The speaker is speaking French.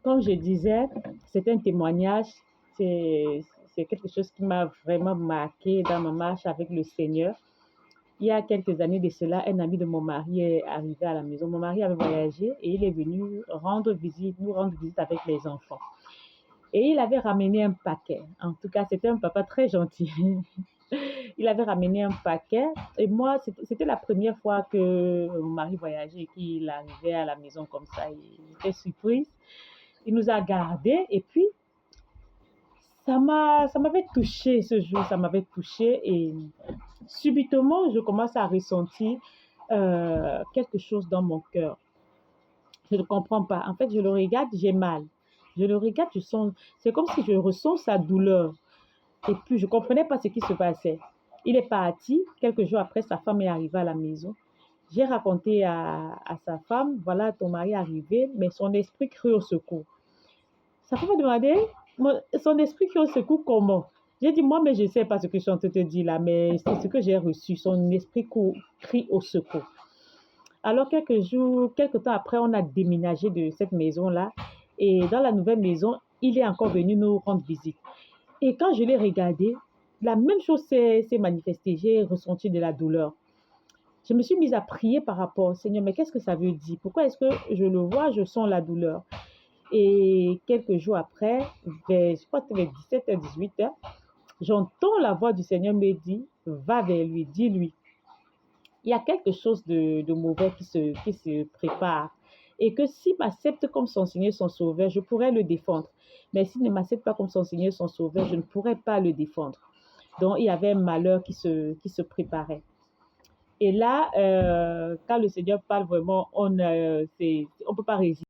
Comme je disais, c'est un témoignage, c'est c'est quelque chose qui m'a vraiment marqué dans ma marche avec le Seigneur. Il y a quelques années de cela, un ami de mon mari est arrivé à la maison. Mon mari avait voyagé et il est venu nous rendre visite avec les enfants. Et il avait ramené un paquet. En tout cas, c'était un papa très gentil. Il avait ramené un paquet. Et moi, c'était la première fois que mon mari voyageait et qu'il arrivait à la maison comme ça. Il était surprise. Il nous a gardés et puis ça m'avait touché ce jour, ça m'avait touché et subitement, je commence à ressentir quelque chose dans mon cœur. Je ne comprends pas. En fait, je le regarde, j'ai mal. Je le regarde, je sens, c'est comme si je ressens sa douleur. Et puis, je ne comprenais pas ce qui se passait. Il est parti. Quelques jours après, sa femme est arrivée à la maison. J'ai raconté à sa femme, voilà, ton mari est arrivé, mais son esprit crie au secours. Sa femme m'a demandé, son esprit crie au secours comment? J'ai dit, moi, mais je ne sais pas ce que je suis en train de te dire là, mais c'est ce que j'ai reçu. Son esprit crie au secours. Alors, quelques temps après, on a déménagé de cette maison-là. Et dans la nouvelle maison, il est encore venu nous rendre visite. Et quand je l'ai regardé, la même chose s'est manifestée. J'ai ressenti de la douleur. Je me suis mise à prier par rapport au Seigneur, mais qu'est-ce que ça veut dire? Pourquoi est-ce que je le vois, je sens la douleur? Et quelques jours après, je crois que c'était vers 17h, 18h, j'entends la voix du Seigneur me dire, va vers lui, dis-lui. Il y a quelque chose de mauvais qui se prépare. Et que s'il m'accepte comme son Seigneur, son Sauveur, je pourrais le défendre. Mais s'il ne m'accepte pas comme son Seigneur, son Sauveur, je ne pourrais pas le défendre. Donc, il y avait un malheur qui se préparait. Et là, quand le Seigneur parle vraiment, on ne peut pas résister.